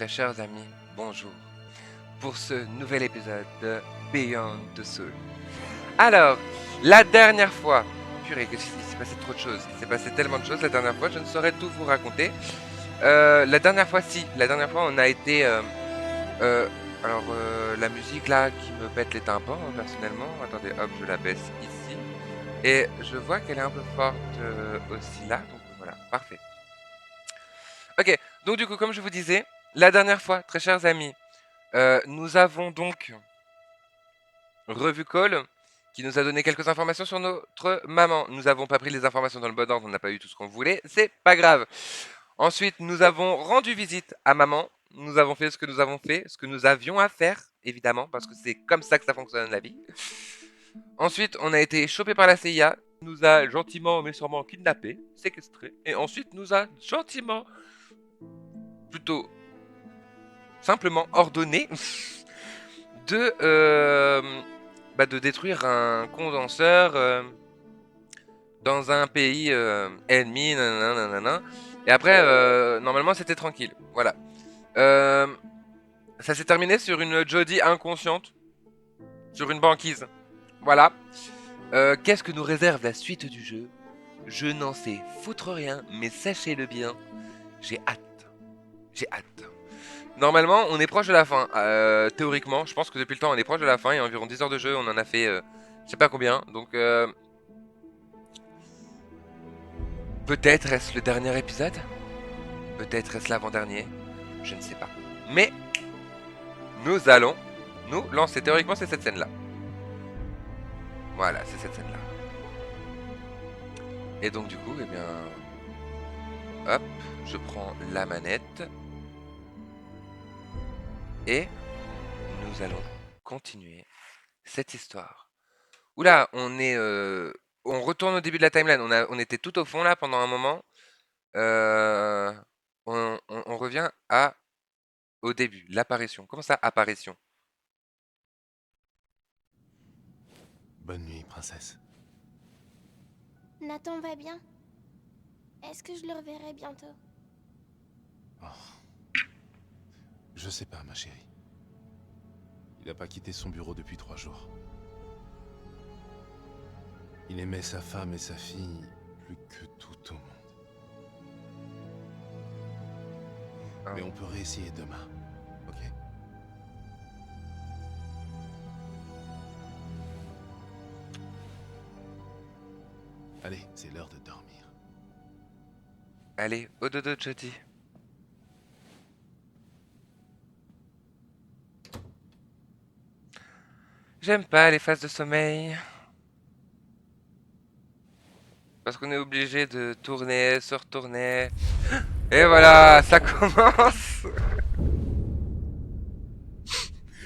très chers amis, bonjour pour ce nouvel épisode de Beyond the Soul. Alors, la dernière fois, purée, il s'est passé trop de choses, il s'est passé tellement de choses la dernière fois, je ne saurais tout vous raconter. La dernière fois on a été... euh, la musique là qui me pète les tympans, hein, personnellement, attendez, hop, je la baisse ici. Et je vois qu'elle est un peu forte aussi là, donc voilà, parfait. Ok, donc du coup, comme je vous disais, la dernière fois, très chers amis, nous avons donc revu Cole, qui nous a donné quelques informations sur notre maman. Nous n'avons pas pris les informations dans le bon ordre, on n'a pas eu tout ce qu'on voulait, c'est pas grave. Ensuite, nous avons rendu visite à maman. Nous avons fait ce que nous avons fait, ce que nous avions à faire, évidemment, parce que c'est comme ça que ça fonctionne la vie. Ensuite, on a été chopé par la CIA, nous a gentiment mais sûrement kidnappé, séquestré, et ensuite nous a gentiment, plutôt simplement ordonné de détruire un condenseur dans un pays ennemi, nanana, nanana. Et après, normalement, c'était tranquille. Voilà. Euh, Ça s'est terminé sur une Jodie inconsciente, sur une banquise. Voilà. Qu'est-ce que nous réserve la suite du jeu? Je n'en sais foutre rien, mais sachez-le bien, j'ai hâte. J'ai hâte. Normalement, on est proche de la fin. Théoriquement, je pense que depuis le temps, on est proche de la fin. Il y a environ 10 heures de jeu. On en a fait, je sais pas combien. Donc, peut-être est-ce le dernier épisode? Peut-être est-ce l'avant-dernier? Je ne sais pas. Mais, nous allons nous lancer. Théoriquement, c'est cette scène-là. Voilà, c'est cette scène-là. Et donc, du coup, eh bien... Hop, je prends la manette. Et nous allons continuer cette histoire. Oula, on retourne au début de la timeline. On était tout au fond là pendant un moment. Euh, on revient au début, l'apparition. Comment ça, apparition? Bonne nuit, princesse. Nathan va bien? Est-ce que je le reverrai bientôt? Je sais pas, ma chérie. Il a pas quitté son bureau depuis 3 jours. Il aimait sa femme et sa fille plus que tout au monde. Ah. Mais on peut réessayer demain, ok? Allez, c'est l'heure de dormir. Allez, au dodo, Jody. J'aime pas les phases de sommeil. Parce qu'on est obligé de tourner, se retourner. Et voilà, ça commence.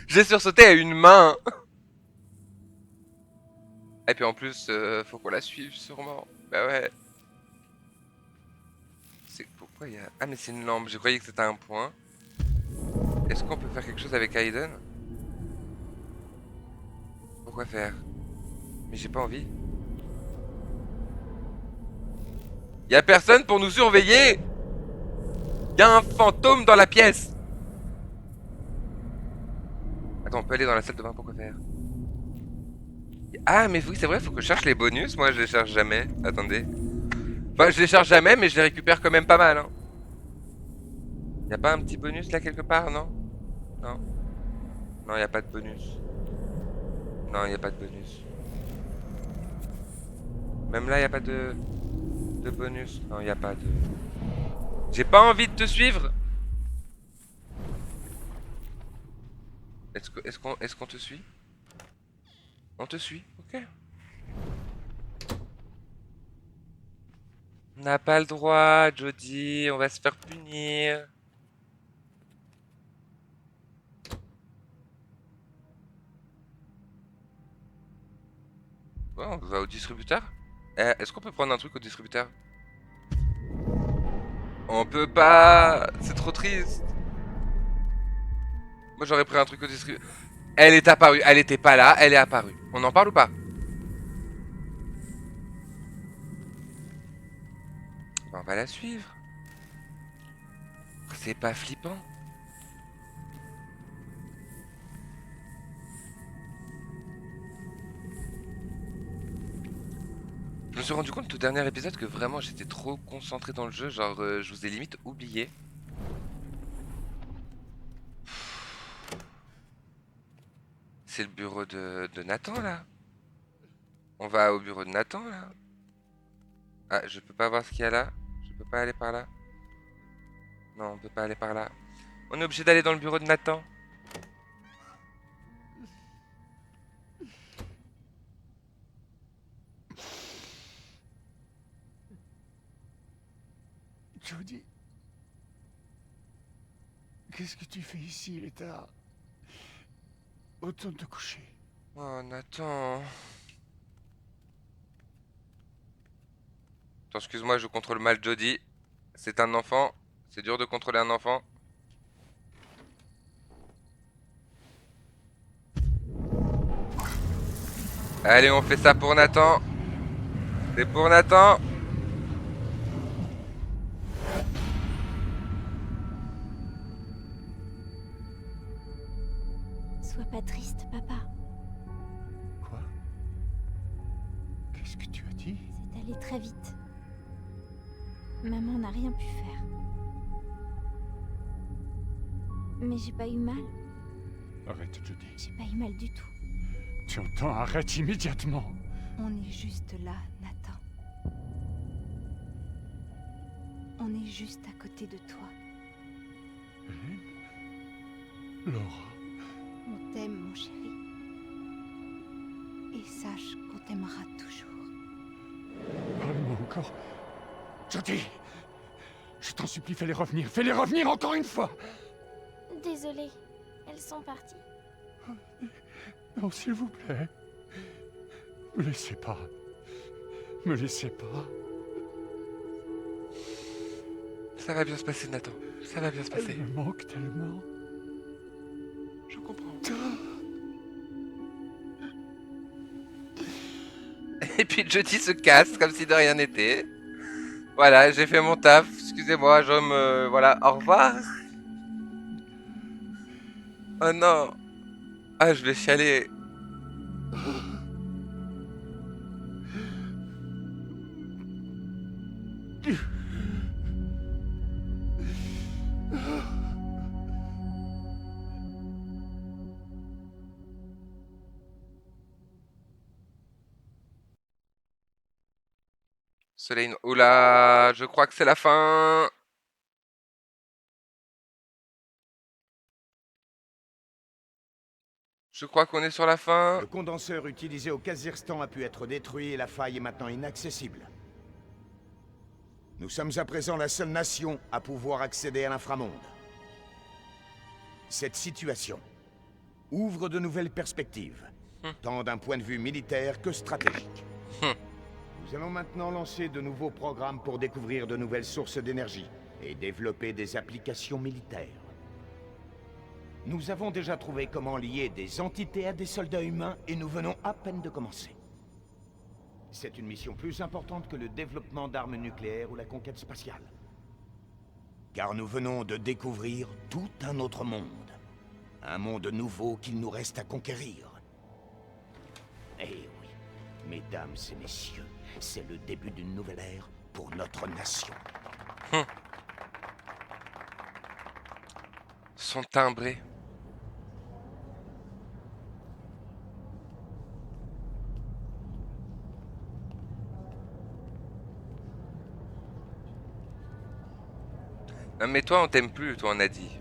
J'ai sursauté à une main. Et puis en plus, faut qu'on la suive sûrement. Bah ouais. C'est pourquoi il y a... Ah mais c'est une lampe, je croyais que c'était un point. Est-ce qu'on peut faire quelque chose avec Aiden? Pourquoi faire? Mais j'ai pas envie. Y a personne pour nous surveiller. Y a un fantôme dans la pièce. Attends, on peut aller dans la salle de bain, pourquoi faire? Ah mais oui, c'est vrai, faut que je cherche les bonus. Moi, je les cherche jamais. Attendez. Enfin, je les cherche jamais, mais je les récupère quand même pas mal. Hein. Y a pas un petit bonus là quelque part, non? Non. Non, y a pas de bonus. Non, y a pas de bonus. Même là, y a pas de bonus. Non, y a pas de... J'ai pas envie de te suivre. Est-ce qu'on te suit? On te suit, ok. On n'a pas le droit, Jody, on va se faire punir. Ouais, on va au distributeur. Est-ce qu'on peut prendre un truc au distributeur? On peut pas. C'est trop triste. Moi j'aurais pris un truc au distributeur. Elle est apparue, elle était pas là, elle est apparue. On en parle ou pas? On va la suivre. C'est pas flippant. me suis rendu compte tout dernier épisode que vraiment j'étais trop concentré dans le jeu, genre je vous ai limite oublié. C'est le bureau de Nathan là. On va au bureau de Nathan là. Ah, je peux pas voir ce qu'il y a là. Je peux pas aller par là. Non, on peut pas aller par là. On est obligé d'aller dans le bureau de Nathan. Jody, qu'est-ce que tu fais ici? Il est tard. Retourne te coucher. Oh, Nathan. Attends, excuse-moi, je contrôle mal Jody. C'est un enfant. C'est dur de contrôler un enfant. Allez, on fait ça pour Nathan. C'est pour Nathan. Sois pas triste, papa. Quoi? Qu'est-ce que tu as dit? C'est allé très vite. Maman n'a rien pu faire. Mais j'ai pas eu mal. Arrête, Jody. J'ai pas eu mal du tout. Tu entends? Arrête immédiatement. On est juste là, Nathan. On est juste à côté de toi. Hélène? Laura? On t'aime, mon chéri. Et sache qu'on t'aimera toujours. Parle-moi encore. Jody! Je t'en supplie, fais-les revenir. Fais-les revenir encore une fois! Désolée, elles sont parties. Non, s'il vous plaît. Me laissez pas. Me laissez pas. Ça va bien se passer, Nathan. Ça va bien se passer. Elle me manque tellement. Je comprends. Et puis Jody se casse comme si de rien n'était. Voilà, j'ai fait mon taf. Excusez-moi, je me... Voilà, au revoir. Oh non. Ah, je vais chialer. Soleil... Oula, je crois que c'est la fin. Je crois qu'on est sur la fin. Le condenseur utilisé au Kazakhstan a pu être détruit et la faille est maintenant inaccessible. Nous sommes à présent la seule nation à pouvoir accéder à l'inframonde. Cette situation ouvre de nouvelles perspectives, tant d'un point de vue militaire que stratégique. Nous allons maintenant lancer de nouveaux programmes pour découvrir de nouvelles sources d'énergie et développer des applications militaires. Nous avons déjà trouvé comment lier des entités à des soldats humains et nous venons à peine de commencer. C'est une mission plus importante que le développement d'armes nucléaires ou la conquête spatiale. Car nous venons de découvrir tout un autre monde. Un monde nouveau qu'il nous reste à conquérir. Eh oui, mesdames et messieurs, c'est le début d'une nouvelle ère pour notre nation. Son timbré. Non mais toi on t'aime plus, toi on a dit.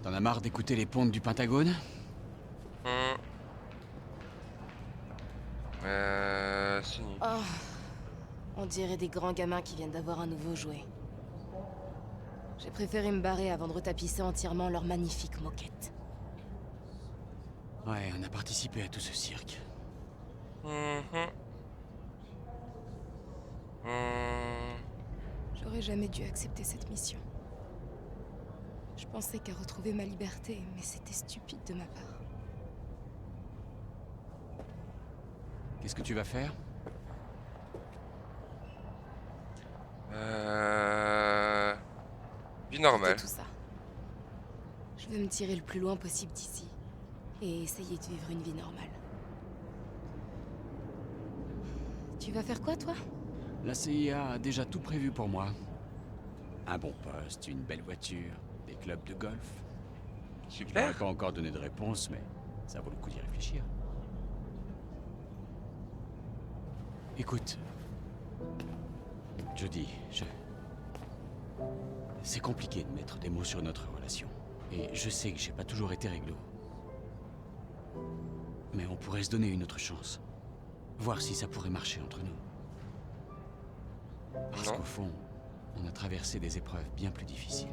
T'en as marre d'écouter les pontes du Pentagone? Si. Oh, on dirait des grands gamins qui viennent d'avoir un nouveau jouet. J'ai préféré me barrer avant de retapisser entièrement leur magnifique moquette. Ouais, on a participé à tout ce cirque. J'aurais jamais dû accepter cette mission. Je pensais qu'à retrouver ma liberté, mais c'était stupide de ma part. Qu'est-ce que tu vas faire? Vie Quitter normale. tout ça. Je Je veux me tirer le plus loin possible d'ici. Et essayer de vivre une vie normale. Tu vas faire quoi, toi? La CIA a déjà tout prévu pour moi. Un bon poste, une belle voiture, des clubs de golf. Je n'aurais Super. pas encore donné de réponse, mais ça vaut le coup d'y réfléchir. Écoute, Jodie, c'est compliqué de mettre des mots sur notre relation. Et je sais que j'ai pas toujours été réglo. Mais on pourrait se donner une autre chance. Voir si ça pourrait marcher entre nous. Parce Non. qu'au fond, on a traversé des épreuves bien plus difficiles.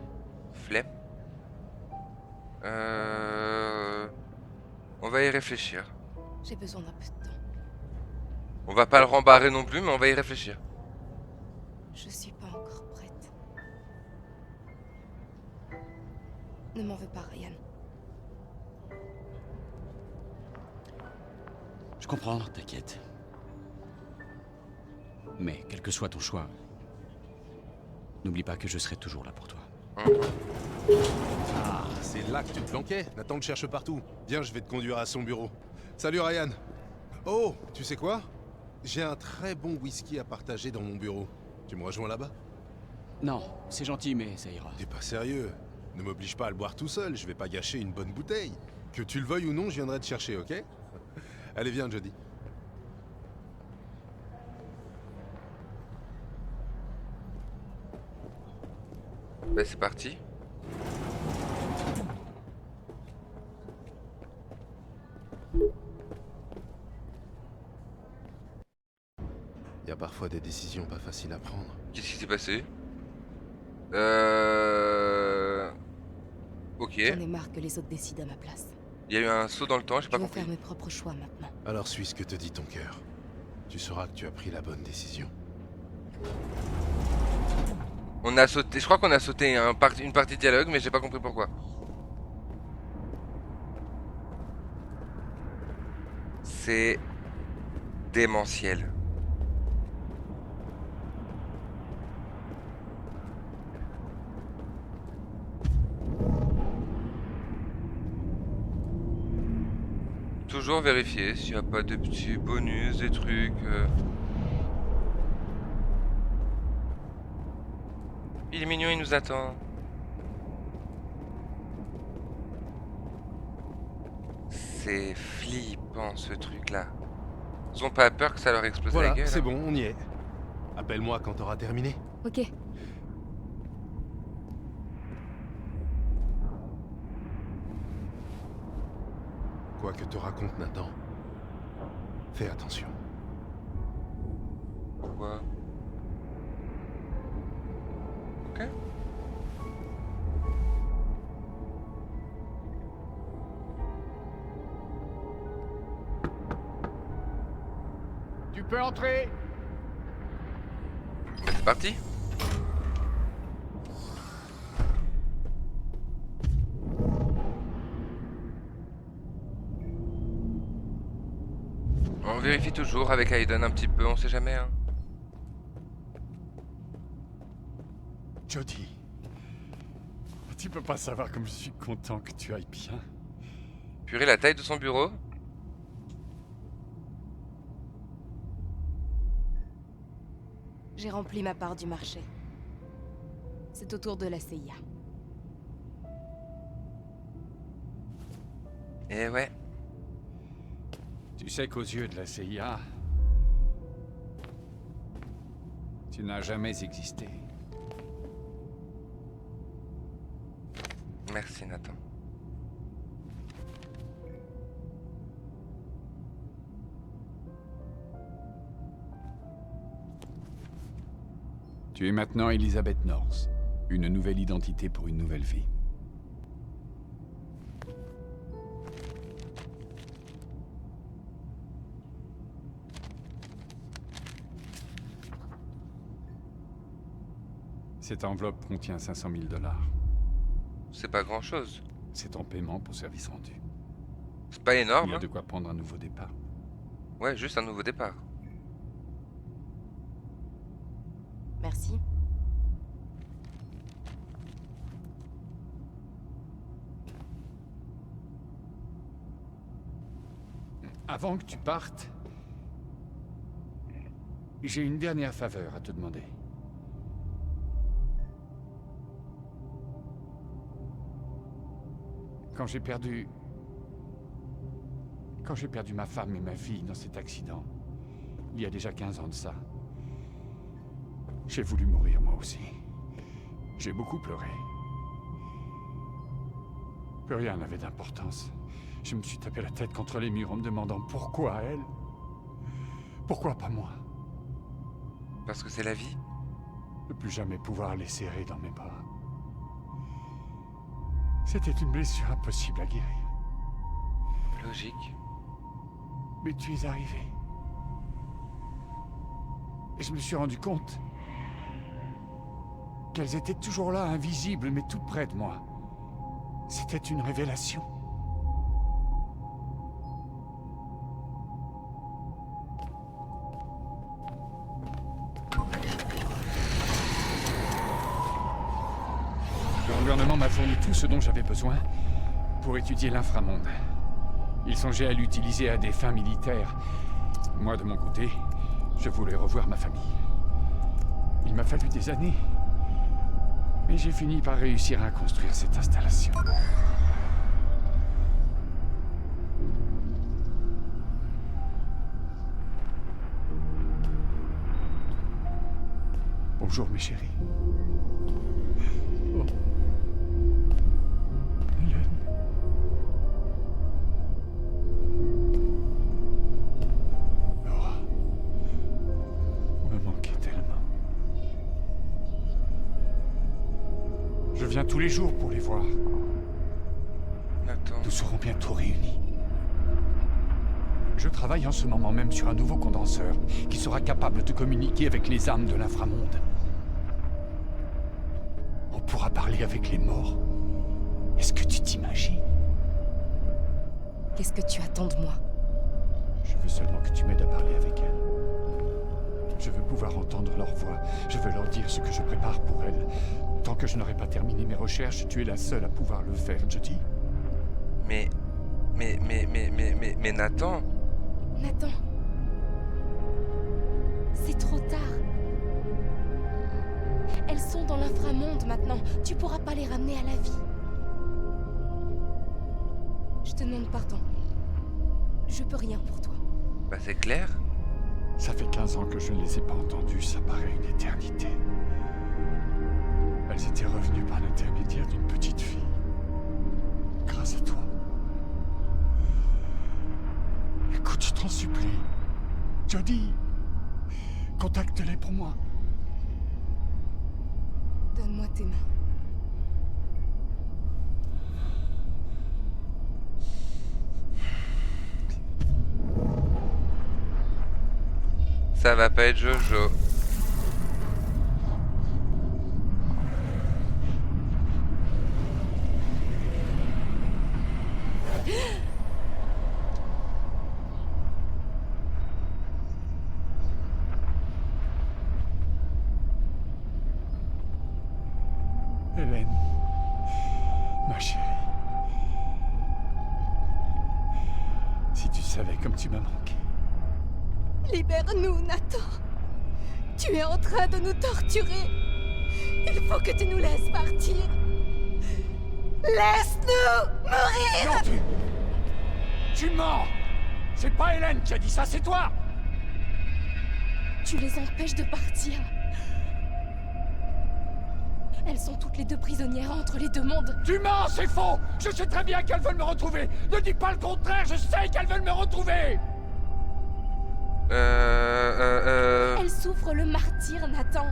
Flemme. On va y réfléchir. J'ai besoin d'un peu de temps. On va pas le rembarrer non plus, mais on va y réfléchir. Je suis pas encore prête. Ne m'en veux pas, Ryan. Je comprends, t'inquiète. Mais quel que soit ton choix, n'oublie pas que je serai toujours là pour toi. Ah, c'est là que tu te planquais. Nathan le cherche partout. Viens, je vais te conduire à son bureau. Salut Ryan. Oh, tu sais quoi? J'ai un très bon whisky à partager dans mon bureau. Tu me rejoins là-bas? Non, c'est gentil, mais ça ira. T'es pas sérieux? Ne m'oblige pas à le boire tout seul, je vais pas gâcher une bonne bouteille. Que tu le veuilles ou non, je viendrai te chercher, ok? Allez, viens, Jodie. Bah c'est parti. Il y a parfois des décisions pas faciles à prendre. Qu'est-ce qui s'est passé? Ok. J'en ai marre que les autres décident à ma place. Il y a eu un saut dans le temps, j'ai Je pas veux compris. faire mes propres choix maintenant. Alors suis ce que te dit ton cœur. Tu sauras que tu as pris la bonne décision. On a sauté, je crois qu'on a sauté une partie dialogue, mais j'ai pas compris pourquoi. C'est démentiel. Toujours vérifier s'il n'y a pas de petits bonus, des trucs. Il est mignon, il nous attend. C'est flippant ce truc-là. Ils ont pas peur que ça leur explose la Voilà, gueule. c'est hein. bon, on y est. Appelle-moi quand t'auras terminé. Ok. Quoi que te raconte Nathan, fais attention. Pourquoi? Ok. Tu peux entrer. Bah, c'est parti. On vérifie toujours avec Aiden un petit peu, on sait jamais. Hein. Jodie. Tu peux pas savoir comme je suis content que tu ailles bien. Purée, la taille de son bureau. J'ai rempli ma part du marché. C'est au tour de la CIA. Eh ouais. Tu sais qu'aux yeux de la CIA, tu n'as jamais existé. Merci Nathan. Tu es maintenant Elizabeth North. Une nouvelle identité pour une nouvelle vie. Cette enveloppe contient 500 000 $. C'est pas grand chose. C'est en paiement pour service rendu. C'est pas Il énorme. y a Hein. de quoi prendre un nouveau départ. Ouais, juste un nouveau départ. Merci. Avant que tu partes, j'ai une dernière faveur à te demander. Quand j'ai perdu ma femme et ma fille dans cet accident, il y a déjà 15 ans de ça, j'ai voulu mourir moi aussi. J'ai beaucoup pleuré. Plus rien n'avait d'importance. Je me suis tapé la tête contre les murs en me demandant pourquoi elle? Pourquoi pas moi? Parce que c'est la vie. Ne plus jamais pouvoir les serrer dans mes bras. C'était une blessure impossible à guérir. Logique. Mais tu es arrivé. Et je me suis rendu compte qu'elles étaient toujours là, invisibles, mais tout près de moi. C'était une révélation. Le gouvernement m'a fourni tout ce dont j'avais besoin pour étudier l'inframonde. Ils songeaient à l'utiliser à des fins militaires. Moi, de mon côté, je voulais revoir ma famille. Il m'a fallu des années. Mais j'ai fini par réussir à construire cette installation. Bonjour, mes chéris. Oh. Hélène. Laura. Vous me manquez tellement. Je viens tous les jours pour les voir. Nathan. Nous serons bientôt réunis. Je travaille en ce moment même sur un nouveau condenseur qui sera capable de communiquer avec les âmes de l'inframonde. On pourra parler avec les morts. Est-ce que tu t'imagines? Qu'est-ce que tu attends de moi? Je veux seulement que tu m'aides à parler avec elles. Je veux pouvoir entendre leur voix. Je veux leur dire ce que je prépare pour elles. Tant que je n'aurai pas terminé mes recherches, tu es la seule à pouvoir le faire, Jodie. Mais Nathan. Nathan. C'est trop tard. Elles sont dans l'inframonde maintenant. Tu pourras pas les ramener à la vie. Je te demande pardon. Je peux rien pour toi. Bah c'est clair. Ça fait 15 ans que je ne les ai pas entendues, ça paraît une éternité. Elles étaient revenues par l'intermédiaire d'une petite fille. Grâce à toi. Écoute, je t'en supplie. Jodie, contacte-les pour moi. Donne-moi tes mains. Ça va pas être Jojo. Hélène, ma chérie. Si tu savais comme tu m'as manqué. Libère-nous, Nathan. Tu es en train de nous torturer. Il faut que tu nous laisses partir. Laisse-nous mourir! Non, tu mens! C'est pas Hélène qui a dit ça, c'est toi! Tu les empêches de partir. Elles sont toutes les deux prisonnières entre les deux mondes. Tu mens, c'est faux! Je sais très bien qu'elles veulent me retrouver! Ne dis pas le contraire, je sais qu'elles veulent me retrouver! Elles souffrent le martyre, Nathan.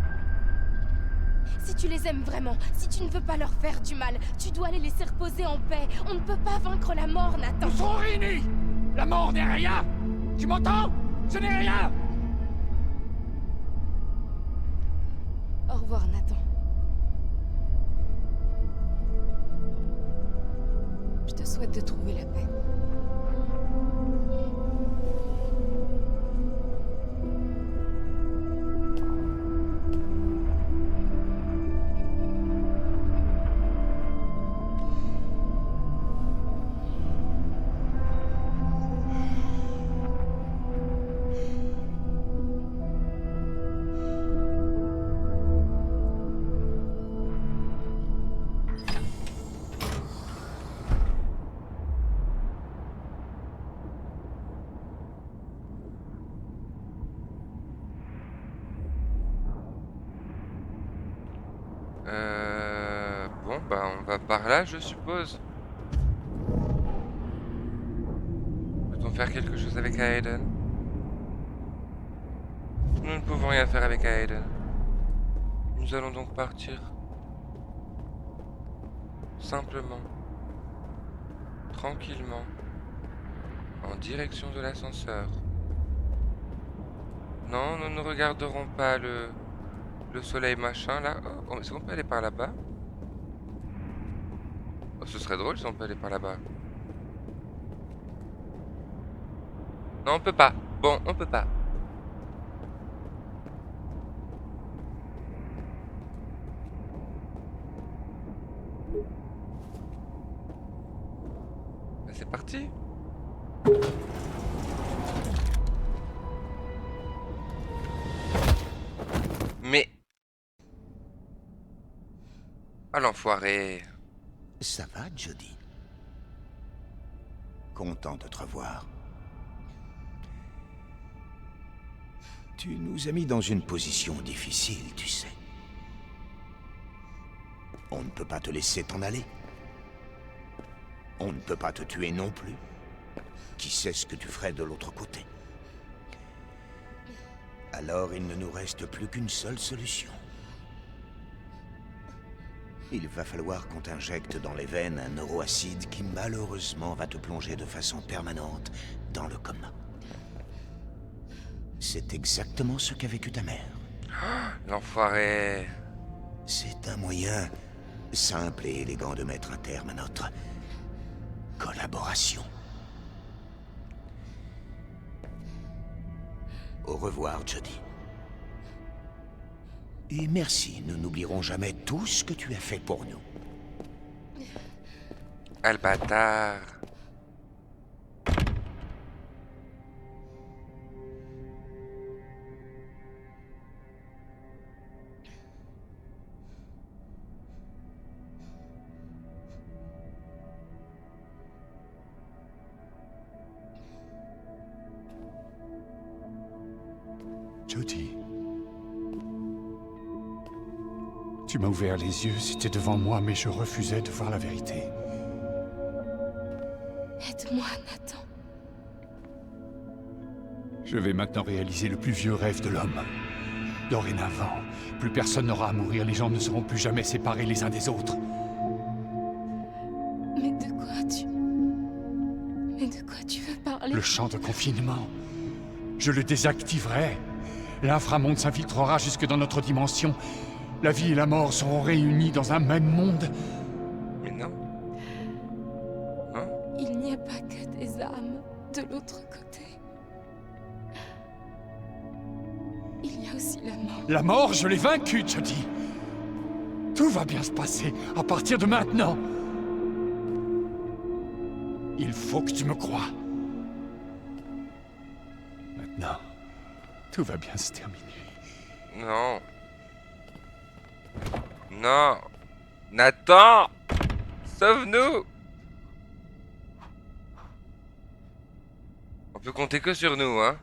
Si tu les aimes vraiment, si tu ne veux pas leur faire du mal, tu dois les laisser reposer en paix. On ne peut pas vaincre la mort, Nathan. Nous serons réunis! La mort n'est rien! Tu m'entends? Ce n'est rien! Au revoir, Nathan. Je te souhaite de trouver la paix. bah on va par là, je suppose. Peut-on faire quelque chose avec Aiden? Nous ne pouvons rien faire avec Aiden. Nous allons donc partir. Simplement. Tranquillement. En direction de l'ascenseur. Non, nous ne regarderons pas le soleil machin là. Oh, est-ce qu'on peut aller par là-bas? Oh, ce serait drôle si on peut aller par là-bas. Non, on peut pas. Bon, on peut pas. Bah, c'est parti. Mais... Ah l'enfoiré. Ça va, Jody? Content de te revoir. Tu nous as mis dans une position difficile, tu sais. On ne peut pas te laisser t'en aller. On ne peut pas te tuer non plus. Qui sait ce que tu ferais de l'autre côté? Alors il ne nous reste plus qu'une seule solution. Il va falloir qu'on t'injecte dans les veines un neuroacide qui malheureusement va te plonger de façon permanente dans le coma. C'est exactement ce qu'a vécu ta mère. L'enfoiré. C'est un moyen simple et élégant de mettre un terme à notre collaboration. Au revoir, Jody. Et merci, nous n'oublierons jamais tout ce que tu as fait pour nous. Ah le bâtard. Jody. Tu m'as ouvert les yeux, c'était devant moi, mais je refusais de voir la vérité. Aide-moi, Nathan. Je vais maintenant réaliser le plus vieux rêve de l'homme. Dorénavant, plus personne n'aura à mourir, les gens ne seront plus jamais séparés les uns des autres. Mais de quoi tu veux parler? Le champ de confinement. Je le désactiverai. L'inframonde s'infiltrera jusque dans notre dimension. La vie et la mort seront réunies dans un même monde. Mais non. Hein? Il n'y a pas que des âmes de l'autre côté. Il y a aussi la mort. La mort, je l'ai vaincue, Jody. Tout va bien se passer à partir de maintenant. Il faut que tu me croies. Maintenant, tout va bien se terminer. Non. Non. Nathan! Sauve-nous! On peut compter que sur nous, hein?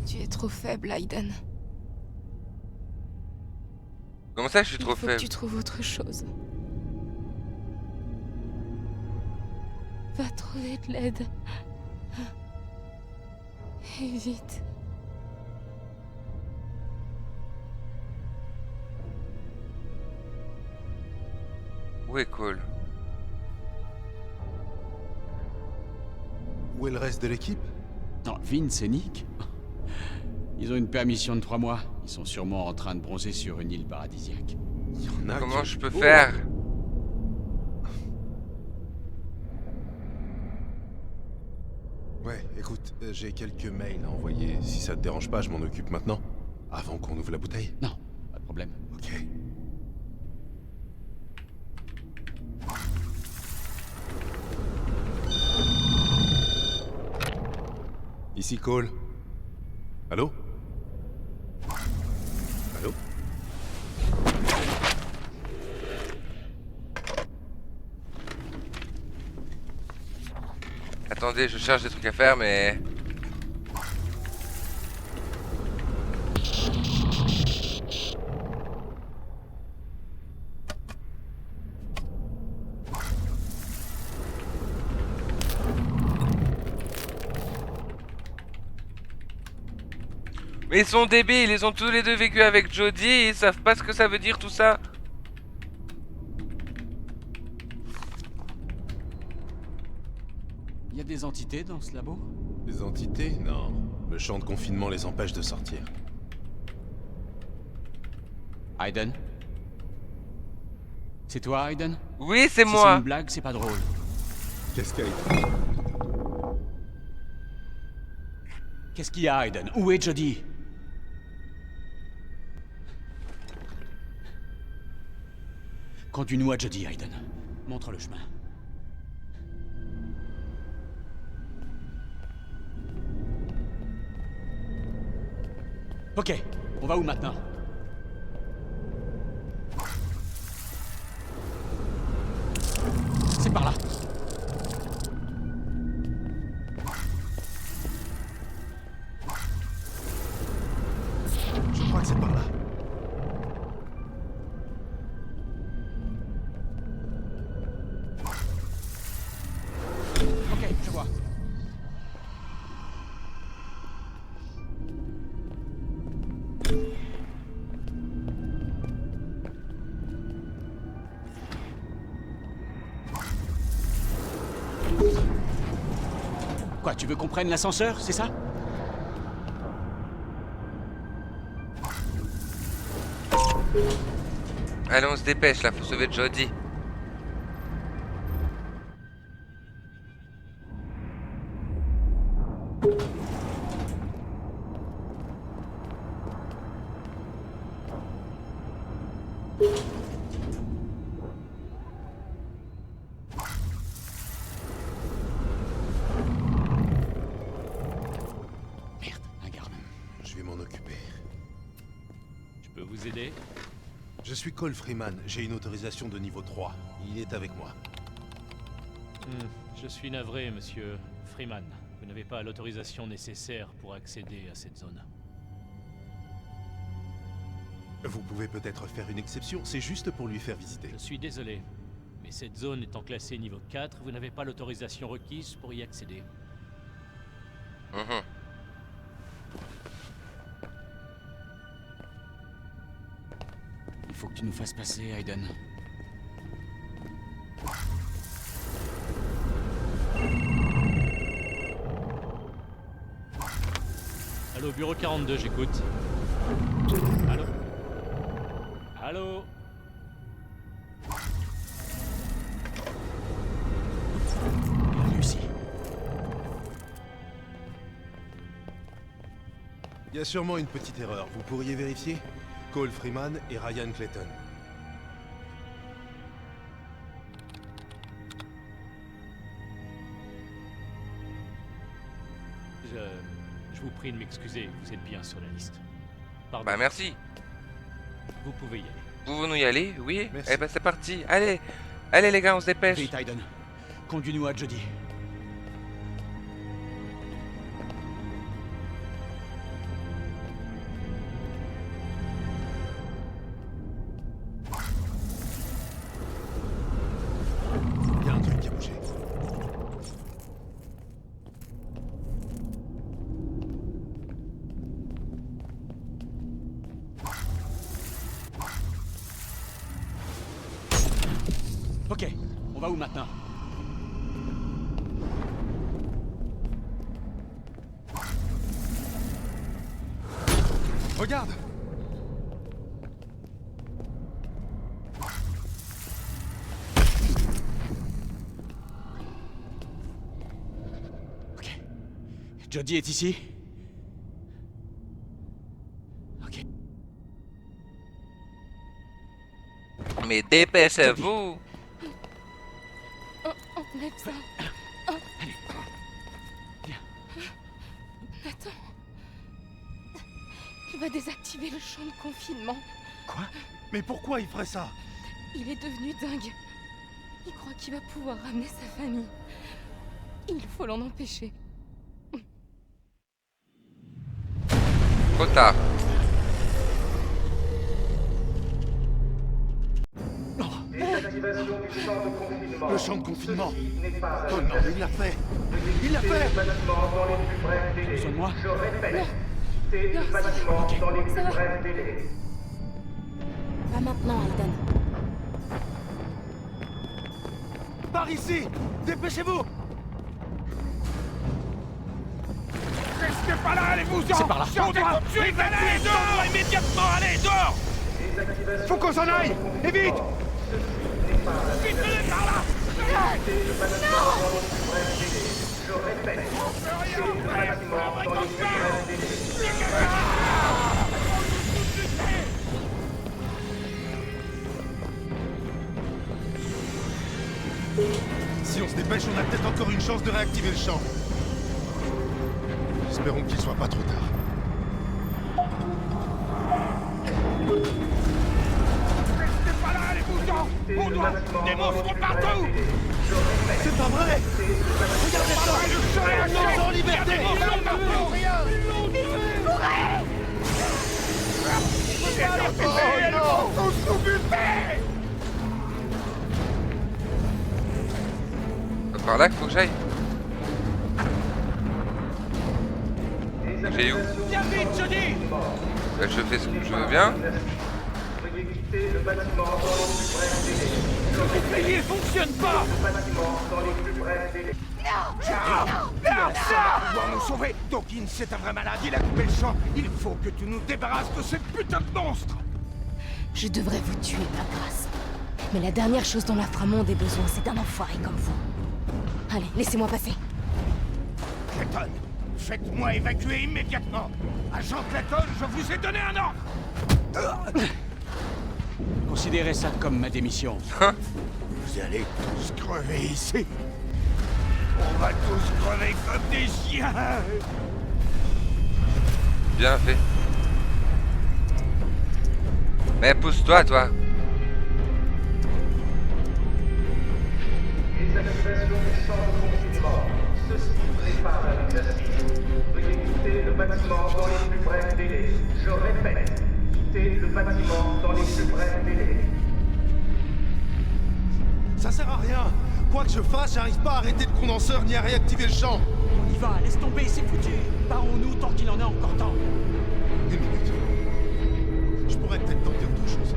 Tu es trop faible, Aiden. Comment ça, je suis trop Il faut faible? que tu trouves autre chose. Va trouver de l'aide. Et vite. Où est Cole? Où est le reste de l'équipe? Non, Vince et Nick, ils ont une permission de 3 mois. Ils sont sûrement en train de bronzer sur une île paradisiaque. Il y en a Comment qui- je peux Oh. faire? Ouais, écoute, j'ai quelques mails à envoyer. Si ça te dérange pas, je m'en occupe maintenant. Avant qu'on ouvre la bouteille. Non, pas de problème. Ok. Ici Cole. Allô? Allô? Attendez, je cherche des trucs à faire, mais... Mais ils sont débiles, ils ont tous les deux vécu avec Jodie et ils savent pas ce que ça veut dire tout ça. Il y a des entités dans ce labo? Des entités? Non. Le champ de confinement les empêche de sortir. Aiden? C'est toi, Aiden? Oui, c'est Si c'est moi. une blague, c'est pas drôle. Qu'est-ce qu'il y a? Qu'est-ce qu'il y a, Aiden? Où est Jodie? Conduis-nous à Jodie, Aiden. Montre le chemin. Ok, on va où maintenant? C'est par là. Je crois que c'est par là. Ok, je vois. Quoi, tu veux qu'on prenne l'ascenseur, c'est ça? Allez, on se dépêche là, faut sauver Jodie. Merde, un garde. Je vais m'en occuper. Je peux vous aider? Je suis Cole Freeman, j'ai une autorisation de niveau 3. Il est avec moi. Je suis navré, monsieur Freeman. Vous n'avez pas l'autorisation nécessaire pour accéder à cette zone. Vous pouvez peut-être faire une exception, c'est juste pour lui faire visiter. Je suis désolé, mais cette zone étant classée niveau 4, vous n'avez pas l'autorisation requise pour y accéder. Mhm. Il faut que tu nous fasses passer, Aiden. Allô, bureau 42, j'écoute. Allô? Allô? Il a réussi. Il y a sûrement une petite erreur, vous pourriez vérifier? Cole Freeman et Ryan Clayton. Je vous prie de m'excuser, vous êtes bien sur la liste. Pardon. Bah merci. Vous pouvez y aller. Pouvons-nous y aller? Oui. Merci. Eh ben c'est parti. Allez. Allez les gars, on se dépêche. Vite, Aiden. Conduis-nous à Jodie. Il y a un truc qui a bougé. Ok, on va où maintenant? Regarde! Ok. Jodie est ici? Ok. Mais dépêchez-vous. Enlève ça. Allez. Viens. Attends. Il va désactiver le champ de confinement. Quoi? Mais pourquoi il ferait ça? Il est devenu dingue. Il croit qu'il va pouvoir ramener sa famille. Il faut l'en empêcher. Trop tard. Le champ de confinement. Oh non, il l'a fait. Il l'a fait. Besoin de moi? Ça va. Pas maintenant, Aiden. Par ici! Dépêchez-vous! Restez pas là, allez-vous-en! C'est par là. On doit évacuer dehors immédiatement! Allez, dehors! Faut qu'on s'en aille! Et vite! Vite, par là! Si on se dépêche, on a peut-être encore une chance de réactiver le champ. Espérons qu'il soit pas trop tard. Restez pas là, allez-vous-en! On doit... Des monstres partout! C'est pas vrai! Regardez ça! Le champ est Nous en liberté! Oh non! On se fait buter! Par là qu'il faut que j'aille. J'ai où? Viens vite, je dis! Je fais ce que je veux bien. Le bouclier fonctionne pas! Personne doit nous sauver! Dawkins, c'est un vrai malade, il a coupé le champ! Il faut que tu nous débarrasses de ces putains de monstres! Je devrais vous tuer, ma grâce. Mais la dernière chose dont l'inframonde ait besoin, c'est d'un enfoiré comme vous. Allez, laissez-moi passer. Clayton, faites-moi évacuer immédiatement! Agent Clayton, je vous ai donné un ordre! Considérez ça comme ma démission. Vous allez tous crever ici! On va tous crever comme des chiens! Bien fait. Mais pousse-toi, toi. Désactivation du champ de confinement. Ceci prépare à l'exercice. Veuillez quitter le bâtiment dans les plus brefs délais. Je répète, quittez le bâtiment dans les plus brefs délais. Ça sert à rien! Quoi que je fasse, j'arrive pas à arrêter le condenseur ni à réactiver le champ! On y va, laisse tomber, c'est foutu. Barrons-nous tant qu'il en a encore temps. Une minute. Je pourrais peut-être tenter autre chose.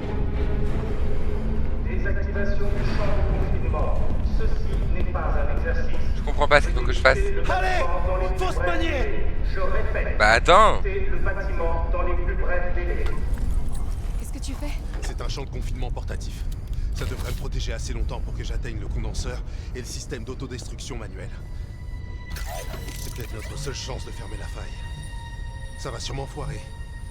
Désactivation du champ de confinement. Ceci n'est pas un exercice. Je comprends pas ce qu'il faut que je fasse. Allez! Faut se manier! Je répète, Bah attends. quittez le bâtiment dans les plus brefs délais. Qu'est-ce que tu fais? C'est un champ de confinement portatif. Ça devrait me protéger assez longtemps pour que j'atteigne le condenseur et le système d'autodestruction manuel. C'est peut-être notre seule chance de fermer la faille. Ça va sûrement foirer,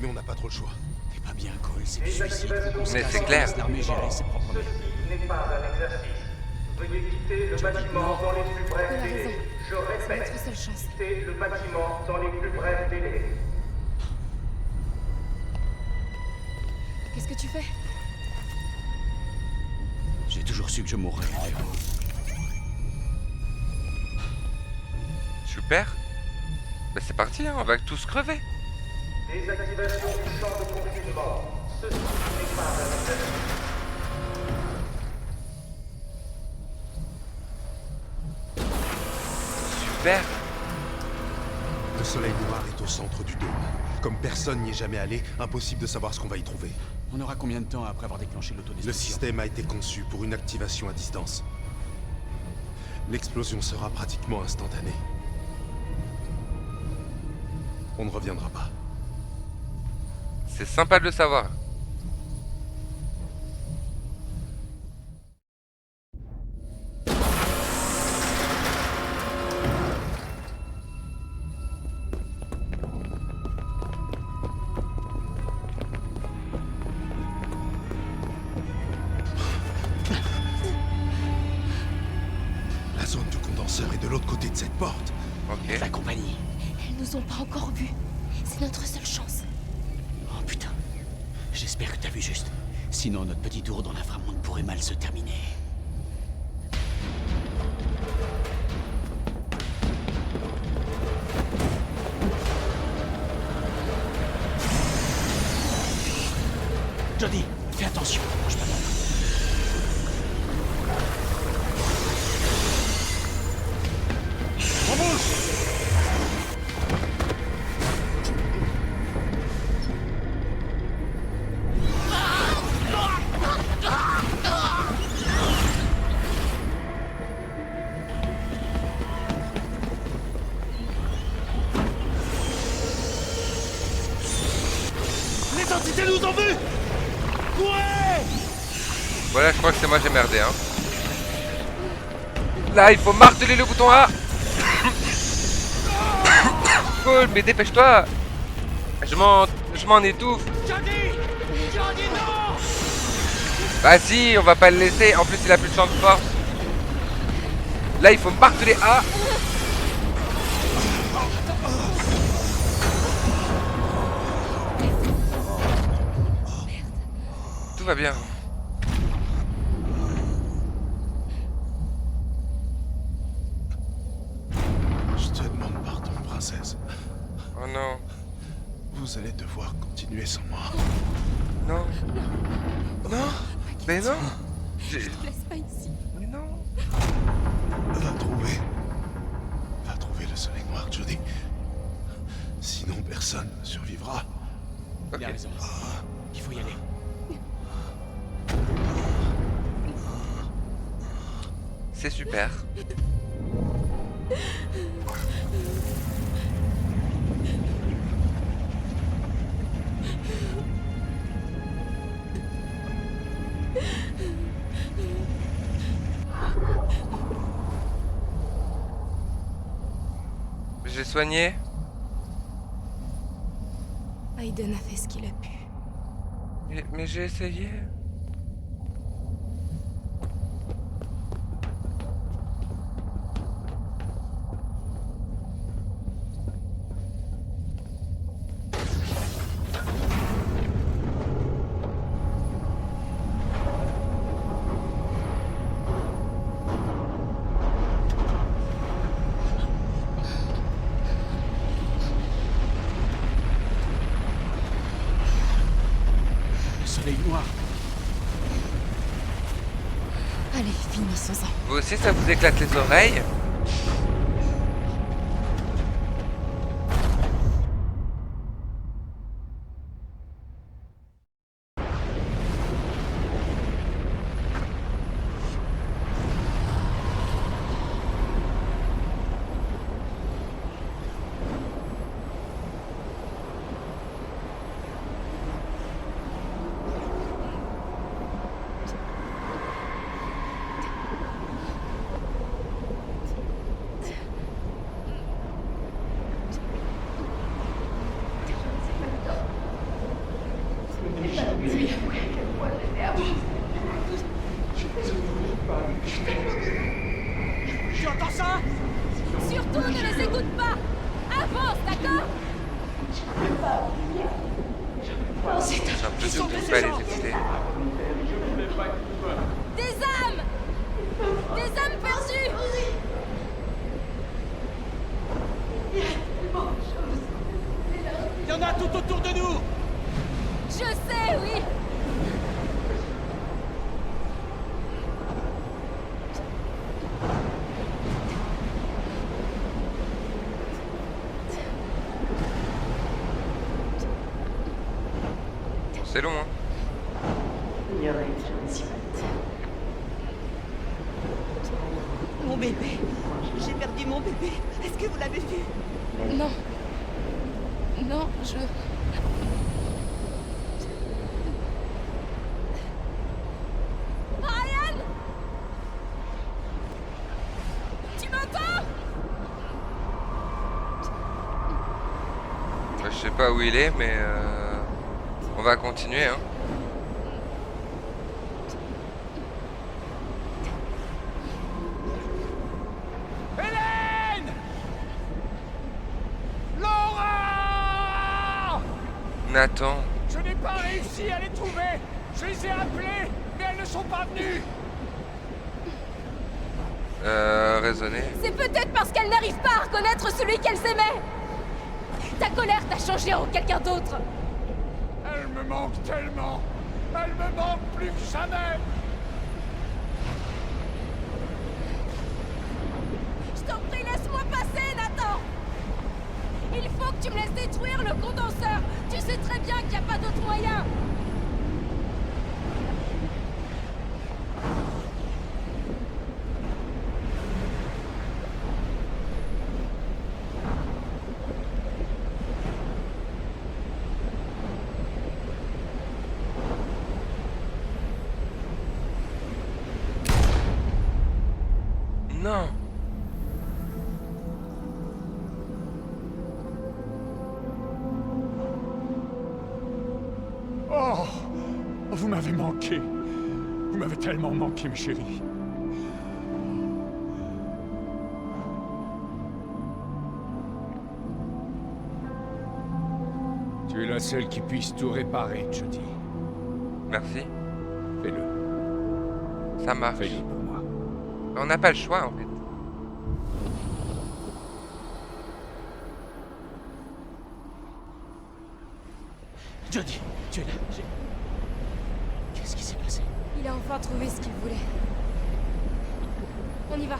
mais on n'a pas trop le choix. T'es pas bien, Cole, c'est du suicide. Mais c'est clair. Laisse l'armée gérer ses propres merdes. Ceci n'est pas un exercice. Veuillez quitter le bâtiment dans les plus brefs Elle a délais. raison. Je C'est répète, notre seule chance. quittez le bâtiment dans les plus brefs délais. Qu'est-ce que tu fais? J'ai toujours su que je mourrais, mon héros. Super. Bah c'est parti, hein, on va tous crever. Désactivation du champ de confinement. Ceci n'est pas un exercice. Super. Le soleil noir est au centre du dôme. Comme personne n'y est jamais allé, impossible de savoir ce qu'on va y trouver. On aura combien de temps après avoir déclenché Le l'autodestruction? système a été conçu pour une activation à distance. L'explosion sera pratiquement instantanée. On ne reviendra pas. C'est sympa de le savoir. La zone du condenseur est de l'autre côté de cette porte. Ok. La compagnie. Elles nous ont pas encore vus. C'est notre seule chance. Oh putain. J'espère que t'as vu juste. Sinon, notre petit tour dans l'inframonde pourrait mal se terminer. Fais attention, bouge pas. On bouge! Les entités nous ont vus! Courez! Voilà, je crois que c'est moi j'ai merdé, hein. Là, il faut marteler le bouton A. Cool, mais dépêche-toi. Je m'en étouffe. Jordi, non! Bah si, on va pas le laisser. En plus, il a plus de champ de force. Là, il faut marteler A. Tout va bien. Je te demande pardon, princesse. Oh non. Vous allez devoir continuer sans moi. Non. Non. Mais non. Je te laisse pas ici. Mais non. Va trouver le soleil noir, Jodie. Sinon, personne ne survivra. Il a raison. Il faut y aller. C'est super. J'ai soigné. Aiden a fait ce qu'il a pu. Mais j'ai essayé. Le soleil noir. Allez, finissons-en. Vous aussi, ça vous éclate les oreilles? Tu entends ça? Surtout ne les écoute pas. Avance, d'accord? J'ai l'impression que je vais les éviter. Des âmes! Des âmes perdues! Il y en a tout autour de nous! Je sais, oui! C'est long, hein. Mon bébé. J'ai perdu mon bébé. Est-ce que vous l'avez vu? Non. Non, je... Ryan! Tu m'entends? Je sais pas où il est, mais on va continuer, hein. Hélène! Laura! Nathan. Je n'ai pas réussi à les trouver! Je les ai appelées, mais elles ne sont pas venues! Raisonner. C'est peut-être parce qu'elle n'arrive pas à reconnaître celui qu'elle s'aimait. Ta colère t'a changé en quelqu'un d'autre. Elle me manque tellement! Elle me manque plus que jamais! Je t'en prie, laisse-moi passer, Nathan! Il faut que tu me laisses détruire le condenseur! Tu sais très bien qu'il n'y a pas d'autre moyen! Non. Oh, vous m'avez manqué. Vous m'avez tellement manqué, mes chéris. Tu es la seule qui puisse tout réparer, Jodie. Merci. Fais-le. Ça marche. Fais-le pour moi. On n'a pas le choix en fait. Jodie, tu es là. Qu'est-ce qui s'est passé? Il a enfin trouvé ce qu'il voulait. On y va.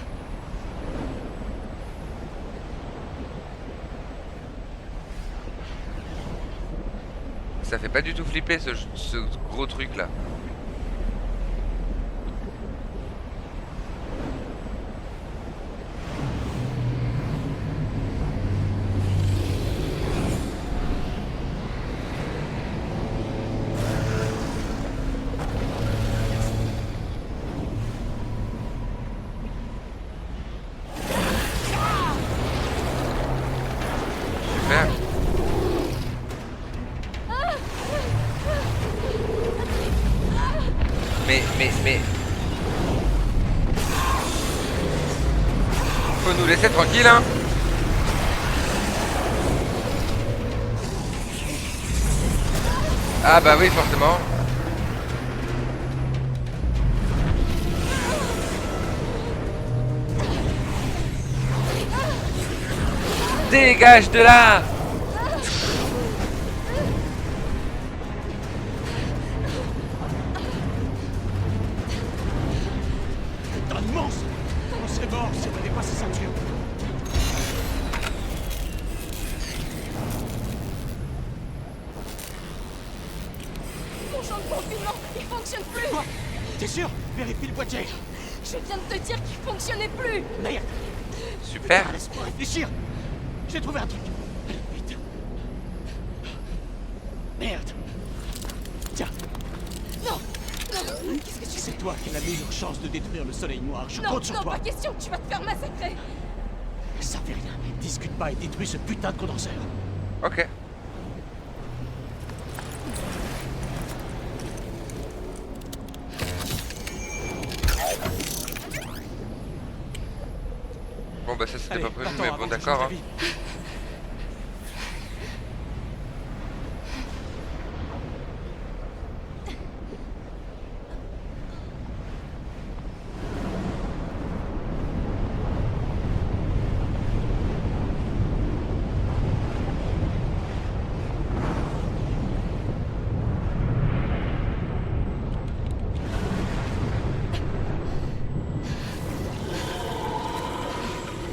Ça fait pas du tout flipper ce gros truc là. Super. Mais... Faut nous laisser tranquille, hein. Ah bah oui, forcément. Dégage de là! Putain de monstre! On serait mort si on n'avait pas ces ceintures. Mon champ de confinement, il fonctionne plus! Quoi? T'es sûr? Vérifie le boîtier. Je viens de te dire qu'il fonctionnait plus! Merde! Super. Laisse-moi réfléchir! J'ai trouvé un truc. Vite. Merde. Tiens. Non! Non! Qu'est-ce que tu fais? C'est toi qui as la meilleure chance de détruire le soleil noir. Je Non, compte sur non, toi. pas question que tu vas te faire massacrer! Ça fait rien. Discute pas et détruis ce putain de condenseur. Ok. Bon bah ça c'était Allez, pas prévu, attends, mais avant bon que je d'accord. change Hein. d'avis.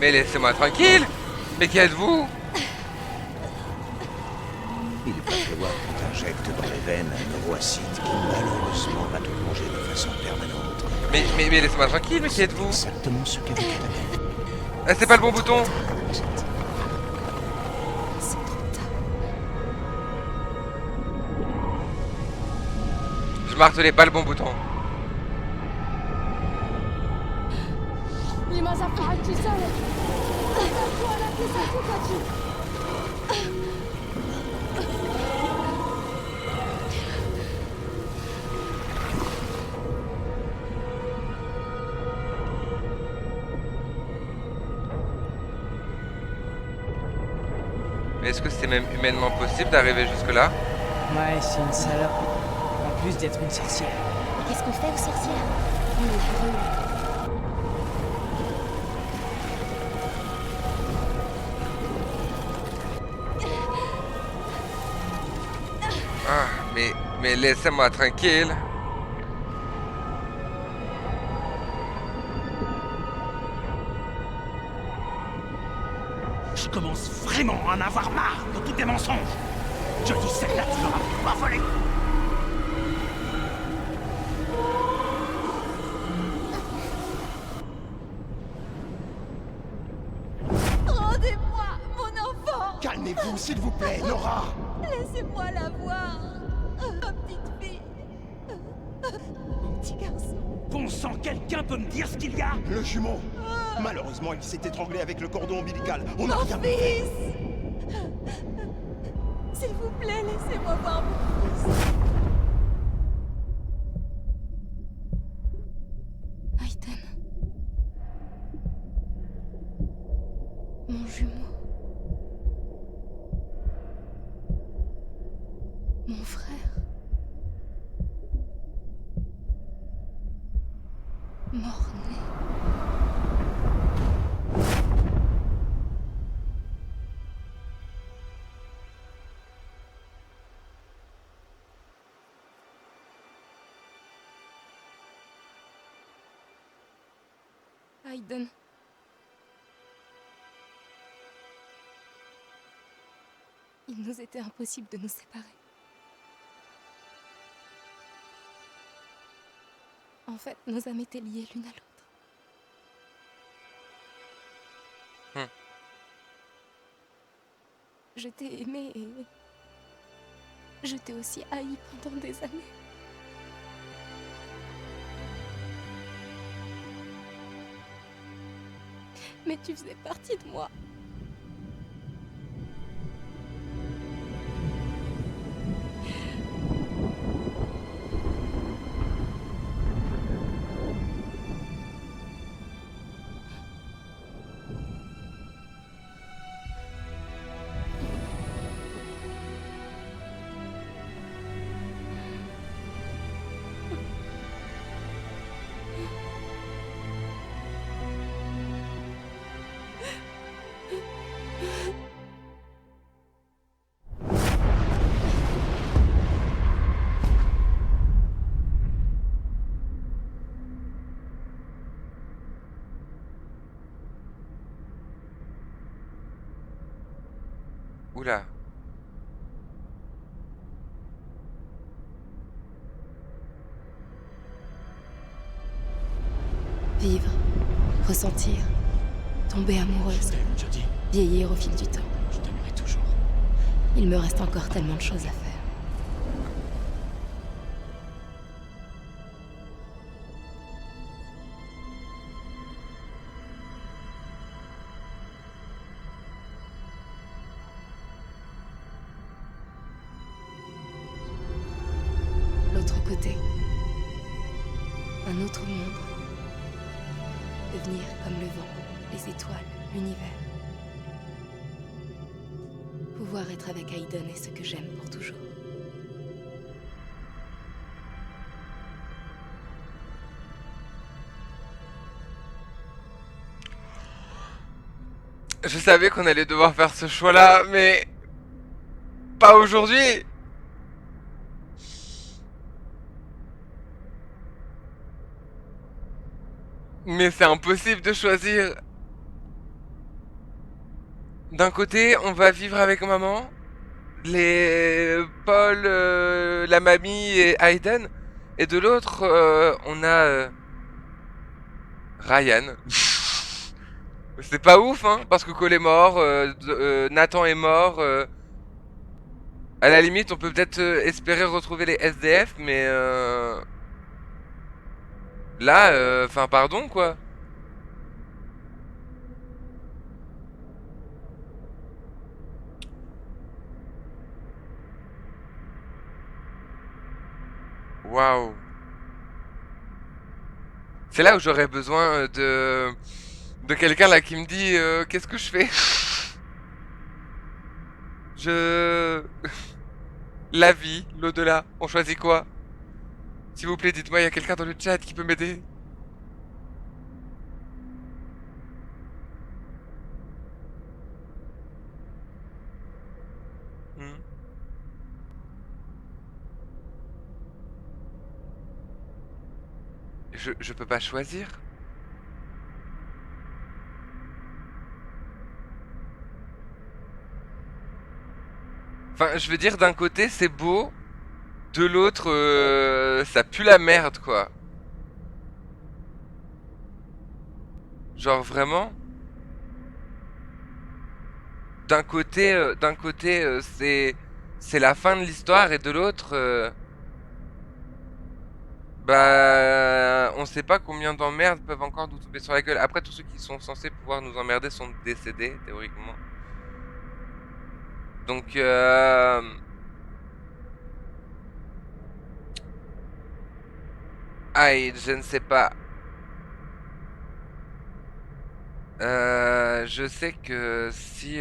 Mais laissez-moi tranquille. Mais qui êtes-vous? Il va falloir qu'on t'injecte dans les veines un neuroacide qui malheureusement va te plonger de façon permanente. Mais laissez-moi tranquille, mais qui êtes-vous? Exactement ce que veut ta tête. Ah, c'est pas le bon bouton. C'est trop tard. Je martelais pas le bon bouton. لماذا فعلت ذلك؟ أخذت على ثقتي. Mais est-ce que c'est même humainement possible d'arriver jusque-là? Ouais, c'est une salope. En plus d'être une sorcière. Qu'est-ce qu'on fait aux sorcières? On les brûle. Ah, mais laissez-moi tranquille. commence vraiment à en avoir marre de tous tes mensonges. Je dis celle-là, tu l'auras pas volée. Rendez-moi mon enfant! Calmez-vous, s'il vous plaît, Nora. Laissez-moi la voir! Ma petite fille! Mon petit garçon! Bon sang, quelqu'un peut me dire ce qu'il y a? Le jumeau. Malheureusement, il s'est étranglé avec le cordon ombilical. On n'a Mon rien... fils! S'il vous plaît, laissez-moi voir mon fils! Aiden. Mon jumeau. Mon frère. Mort-né. Aiden. Il nous était impossible de nous séparer. En fait, nos âmes étaient liées l'une à l'autre. Je t'ai aimé et je t'ai aussi haï pendant des années. Mais tu faisais partie de moi. Oula. Vivre, ressentir, tomber amoureuse, vieillir au fil du temps. Je t'aimerai toujours. Il me reste encore tellement de choses à faire. L'autre côté. Un autre monde. Devenir comme le vent, les étoiles, l'univers. Pouvoir être avec Aiden est ce que j'aime pour toujours. Je savais qu'on allait devoir faire ce choix-là, mais... pas aujourd'hui. Mais c'est impossible de choisir. D'un côté, on va vivre avec maman, les Paul, la mamie et Aiden, et de l'autre, on a Ryan. C'est pas ouf, hein, parce que Cole est mort, Nathan est mort. À la limite, on peut peut-être espérer retrouver les SDF, mais là, enfin, pardon, quoi. Waouh. C'est là où j'aurais besoin de quelqu'un là qui me dit qu'est-ce que je fais. La vie, l'au-delà, on choisit quoi? S'il vous plaît, dites-moi, il y a quelqu'un dans le chat qui peut m'aider? Je peux pas choisir? Enfin, je veux dire, d'un côté, c'est beau, de l'autre, ça pue la merde, quoi. Genre, vraiment. D'un côté, c'est la fin de l'histoire, et de l'autre, bah, on sait pas combien d'emmerdes peuvent encore nous tomber sur la gueule. Après, tous ceux qui sont censés pouvoir nous emmerder sont décédés, théoriquement. Donc, aïe, je ne sais pas. Je sais que si...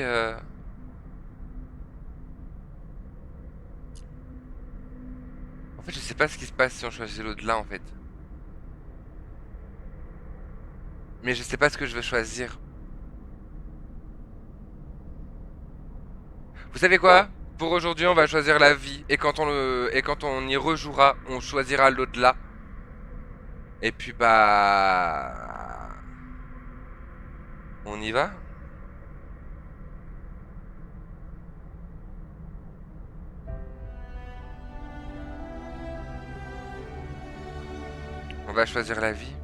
En fait, je sais pas ce qui se passe si on choisit l'au-delà, en fait. Mais je sais pas ce que je veux choisir. Vous savez quoi? Pour aujourd'hui, on va choisir la vie. Et quand on y rejouera, on choisira l'au-delà. Et puis, bah... On y va? On va choisir la vie.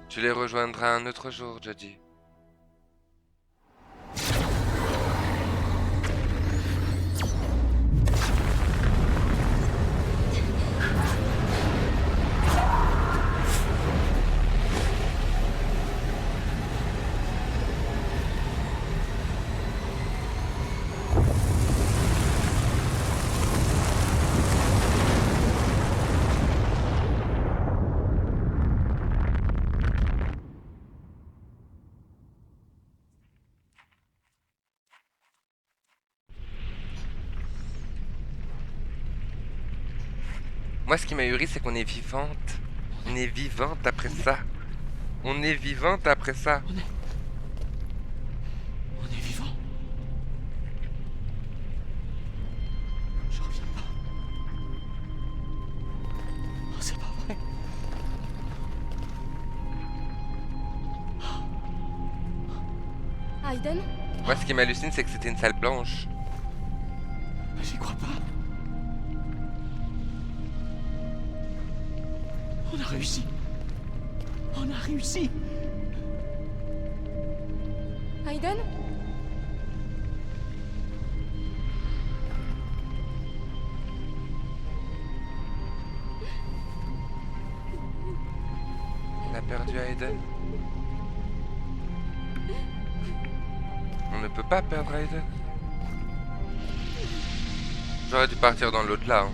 Tu les rejoindras un autre jour, Jodie. Moi, ce qui m'a ahuri, c'est qu'on est vivante. On est vivante après ça. On est vivante après ça. On est vivant. Je reviens pas. Oh, c'est pas vrai. Aiden? Moi, ce qui m'hallucine, c'est que c'était une salle blanche. J'y crois pas. On a réussi. On a réussi. Aiden? On a perdu Aiden. On ne peut pas perdre Aiden. J'aurais dû partir dans l'au-delà. Hein.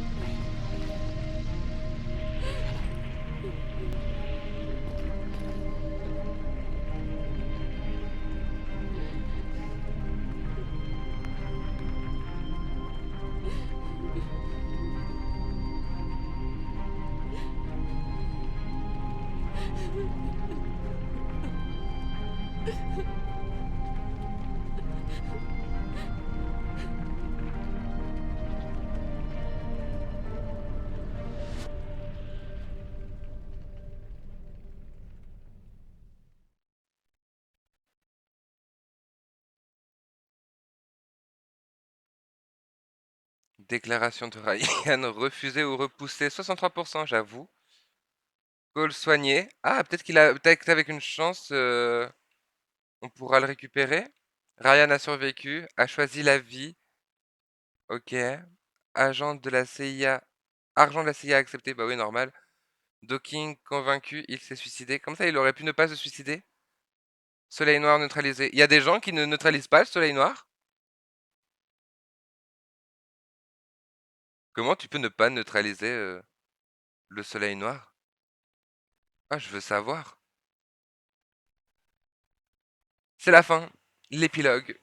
Déclaration de Ryan, refusée ou repoussée, 63%, j'avoue. Cole soigné. Ah, peut-être qu'avec une chance, on pourra le récupérer. Ryan a survécu, a choisi la vie. Ok. Agent de la CIA. Argent de la CIA accepté, bah oui, normal. Docking convaincu, il s'est suicidé. Comme ça, il aurait pu ne pas se suicider. Soleil noir neutralisé. Il y a des gens qui ne neutralisent pas le soleil noir? Comment tu peux ne pas neutraliser le soleil noir? Ah, je veux savoir. C'est la fin. L'épilogue.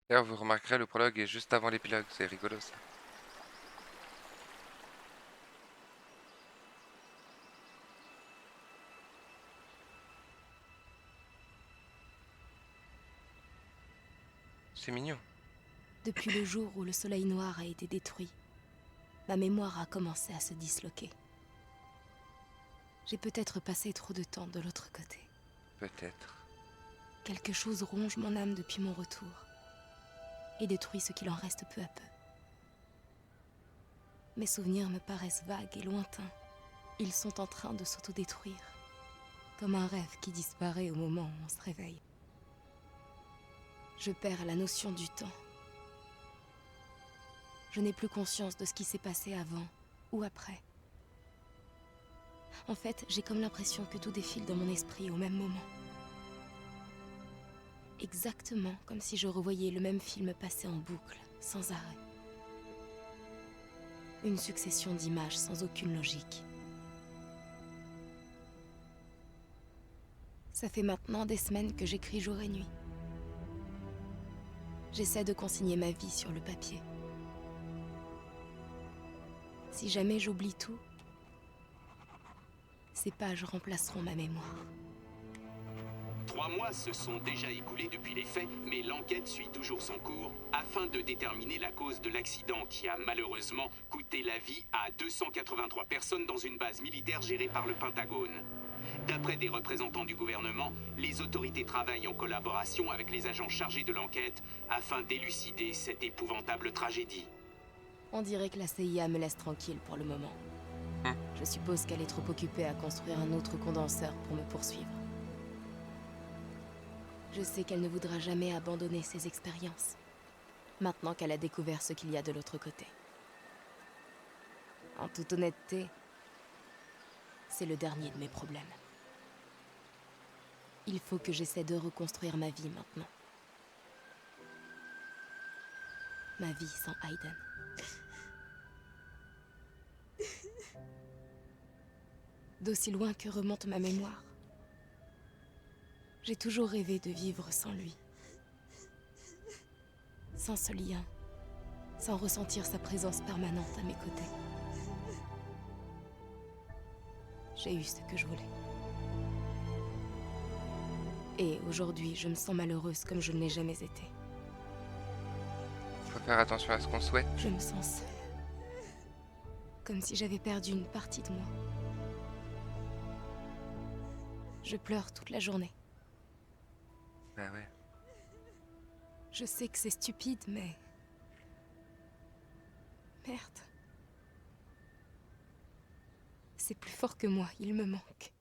D'ailleurs, vous remarquerez, le prologue est juste avant l'épilogue. C'est rigolo, ça. C'est mignon. Depuis le jour où le soleil noir a été détruit, ma mémoire a commencé à se disloquer. J'ai peut-être passé trop de temps de l'autre côté. Peut-être. Quelque chose ronge mon âme depuis mon retour et détruit ce qu'il en reste peu à peu. Mes souvenirs me paraissent vagues et lointains. Ils sont en train de s'autodétruire, comme un rêve qui disparaît au moment où on se réveille. Je perds la notion du temps. Je n'ai plus conscience de ce qui s'est passé avant ou après. En fait, j'ai comme l'impression que tout défile dans mon esprit au même moment. Exactement comme si je revoyais le même film passer en boucle, sans arrêt. Une succession d'images sans aucune logique. Ça fait maintenant des semaines que j'écris jour et nuit. J'essaie de consigner ma vie sur le papier. Si jamais j'oublie tout, ces pages remplaceront ma mémoire. 3 mois se sont déjà écoulés depuis les faits, mais l'enquête suit toujours son cours afin de déterminer la cause de l'accident qui a malheureusement coûté la vie à 283 personnes dans une base militaire gérée par le Pentagone. D'après des représentants du gouvernement, les autorités travaillent en collaboration avec les agents chargés de l'enquête afin d'élucider cette épouvantable tragédie. On dirait que la CIA me laisse tranquille pour le moment. Je suppose qu'elle est trop occupée à construire un autre condenseur pour me poursuivre. Je sais qu'elle ne voudra jamais abandonner ses expériences, maintenant qu'elle a découvert ce qu'il y a de l'autre côté. En toute honnêteté, c'est le dernier de mes problèmes. Il faut que j'essaie de reconstruire ma vie maintenant. Ma vie sans Aiden. D'aussi loin que remonte ma mémoire, j'ai toujours rêvé de vivre sans lui. Sans ce lien, sans ressentir sa présence permanente à mes côtés. J'ai eu ce que je voulais. Et aujourd'hui, je me sens malheureuse comme je ne l'ai jamais été. Faut faire attention à ce qu'on souhaite. Je me sens seule. Comme si j'avais perdu une partie de moi. Je pleure toute la journée. Bah ouais. Je sais que c'est stupide, mais... Merde. C'est plus fort que moi, il me manque.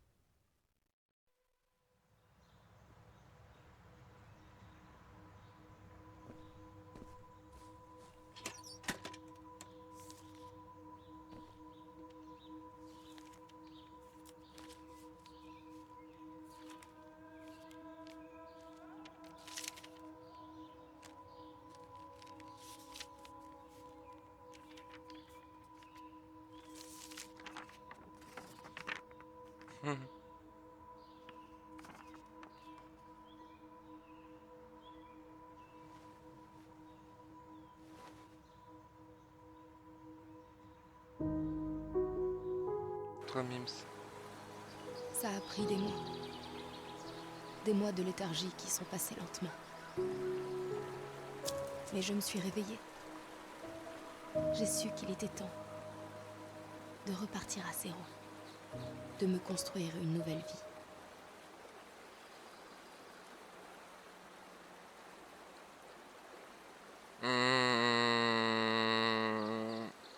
Trop mimes. Ça a pris des mois. Des mois de léthargie qui sont passés lentement. Mais je me suis réveillée. J'ai su qu'il était temps de repartir à zéro. De me construire une nouvelle vie.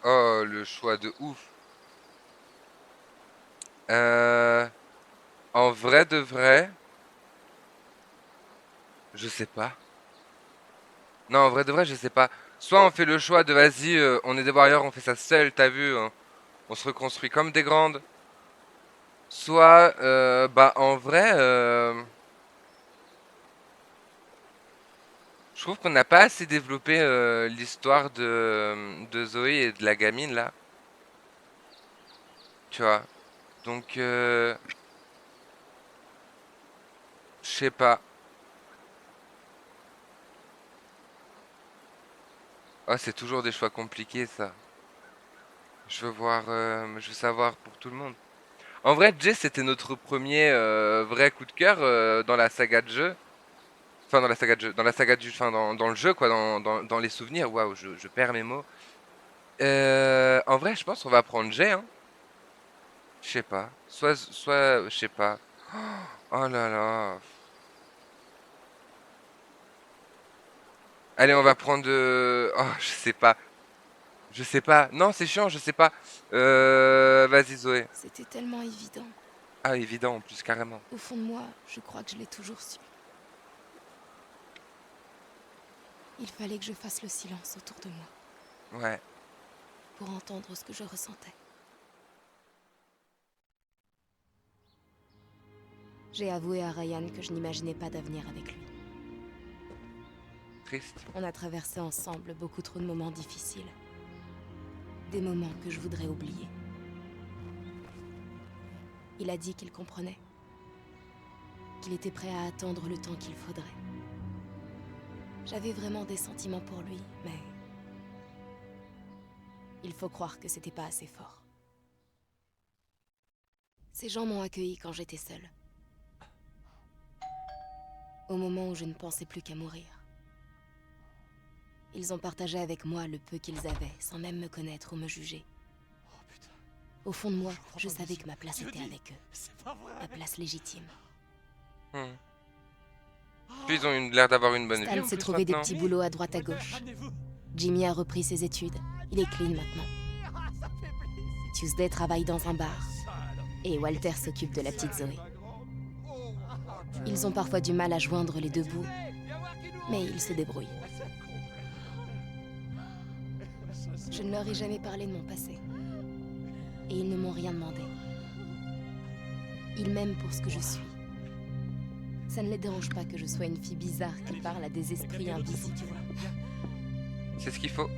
Oh, le choix de ouf. En vrai de vrai, je sais pas. Non, en vrai de vrai, je sais pas. Soit on fait le choix de vas-y, on est des warriors, on fait ça seul, t'as vu, hein, on se reconstruit comme des grandes. Soit, bah en vrai, je trouve qu'on n'a pas assez développé l'histoire de Zoé et de la gamine là. Tu vois. Donc, je sais pas. Oh, c'est toujours des choix compliqués ça. Je veux voir, je veux savoir pour tout le monde. En vrai, Jay, c'était notre premier vrai coup de cœur dans la saga de jeu. Enfin, dans la saga de jeu, dans la saga du, enfin, dans le jeu, quoi, dans les souvenirs. Waouh, je perds mes mots. En vrai, je pense qu'on va prendre Jay, hein. Je sais pas. Je sais pas. Oh là là. Allez, on va prendre. Oh, je sais pas. Je sais pas. Non, c'est chiant, je sais pas. Vas-y, Zoé. C'était tellement évident. Ah, évident, en plus, carrément. Au fond de moi, je crois que je l'ai toujours su. Il fallait que je fasse le silence autour de moi. Ouais. Pour entendre ce que je ressentais. J'ai avoué à Ryan que je n'imaginais pas d'avenir avec lui. Triste. On a traversé ensemble beaucoup trop de moments difficiles. Des moments que je voudrais oublier. Il a dit qu'il comprenait. Qu'il était prêt à attendre le temps qu'il faudrait. J'avais vraiment des sentiments pour lui, mais... il faut croire que c'était pas assez fort. Ces gens m'ont accueilli quand j'étais seule. Au moment où je ne pensais plus qu'à mourir. Ils ont partagé avec moi le peu qu'ils avaient, sans même me connaître ou me juger. Au fond de moi, je savais que ma place était avec eux. Ma place légitime. Puis ils ont l'air d'avoir une bonne vie. Stan s'est trouvé des petits boulots à droite à gauche. Jimmy a repris ses études. Il est clean maintenant. Tuesday travaille dans un bar. Et Walter s'occupe de la petite Zoé. Ils ont parfois du mal à joindre les deux bouts, mais ils se débrouillent. Je ne leur ai jamais parlé de mon passé. Et ils ne m'ont rien demandé. Ils m'aiment pour ce que je suis. Ça ne les dérange pas que je sois une fille bizarre qui parle à des esprits invisibles. C'est ce qu'il faut.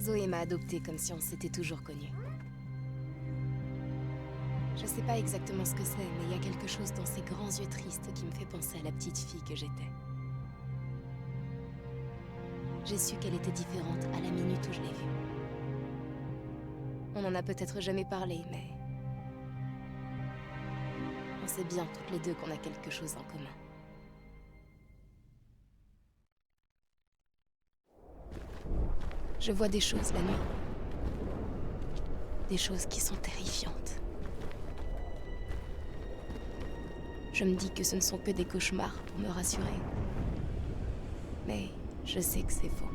Zoé m'a adoptée comme si on s'était toujours connus. Je sais pas exactement ce que c'est, mais il y a quelque chose dans ses grands yeux tristes qui me fait penser à la petite fille que j'étais. J'ai su qu'elle était différente à la minute où je l'ai vue. On en a peut-être jamais parlé, mais... on sait bien toutes les deux qu'on a quelque chose en commun. Je vois des choses la nuit. Des choses qui sont terrifiantes. Je me dis que ce ne sont que des cauchemars pour me rassurer. Mais je sais que c'est faux.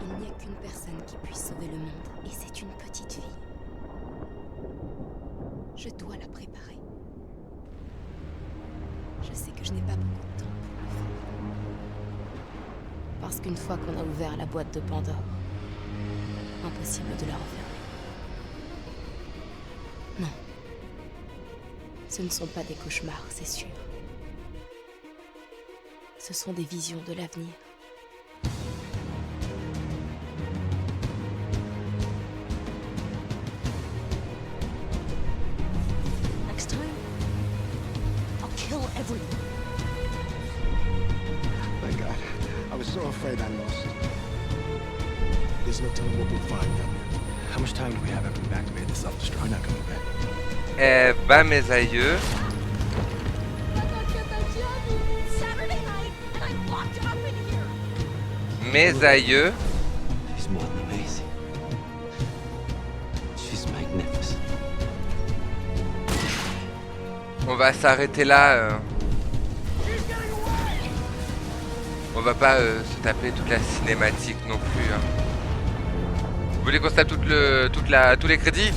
Il n'y a qu'une personne qui puisse sauver le monde, et c'est une petite fille. Je dois la préparer. Je sais que je n'ai pas beaucoup de temps pour le faire. Parce qu'une fois qu'on a ouvert la boîte de Pandore, impossible de la refermer. Non. Ce ne sont pas des cauchemars, c'est sûr. Ce sont des visions de l'avenir. Next time, I'll kill everyone. My God, I was so afraid I lost. There's no telling what we'll find down there. How much time do we have after we've activated the self-destruct? We're not coming back. Eh bah mes aïeux. Mes aïeux. She's more than amazing. She's magnificent. On va s'arrêter là. On va pas se taper toute la cinématique non plus. Hein. Vous voulez qu'on se tape tous les crédits?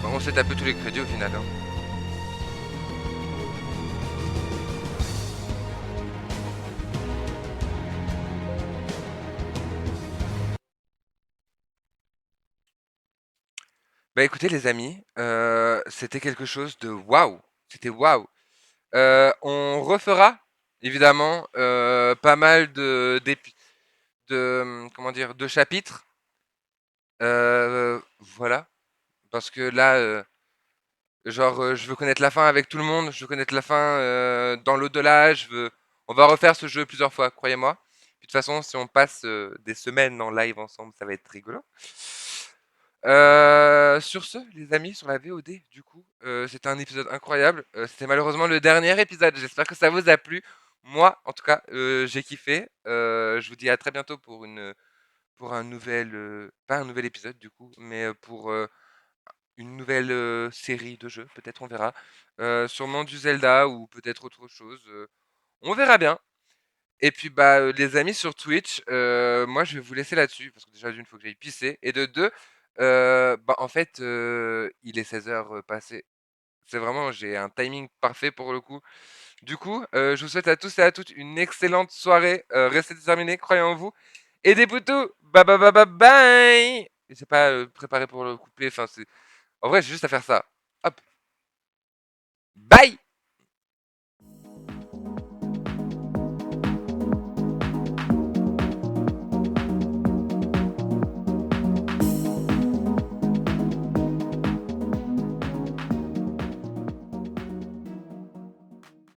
On s'est tapé tous les crédits au final. Hein. Bah écoutez les amis, c'était quelque chose de waouh. C'était waouh. On refera évidemment pas mal comment dire, de chapitres. Voilà. Parce que là, Genre, je veux connaître la fin avec tout le monde, je veux connaître la fin dans l'au-delà, On va refaire ce jeu plusieurs fois, croyez-moi. Puis de toute façon, si on passe des semaines en live ensemble, ça va être rigolo. Sur ce, les amis, sur la VOD, du coup, c'était un épisode incroyable. C'était malheureusement le dernier épisode. J'espère que ça vous a plu. Moi, en tout cas, j'ai kiffé. Je vous dis à très bientôt pour un nouvel, pas un nouvel épisode du coup, mais pour une nouvelle série de jeux. Peut-être on verra. Sûrement du Zelda ou peut-être autre chose. On verra bien. Et puis bah les amis sur Twitch, moi je vais vous laisser là-dessus parce que déjà d'une faut que j'aille pisser et de deux, bah en fait il est 16h passé. C'est vraiment j'ai un timing parfait pour le coup. Du coup, je vous souhaite à tous et à toutes une excellente soirée. Restez déterminés, croyez en vous. Et des poutous, bye bye bye bye bye. Et c'est pas préparé pour le couplet. Enfin c'est, en vrai j'ai juste à faire ça. Hop. Bye.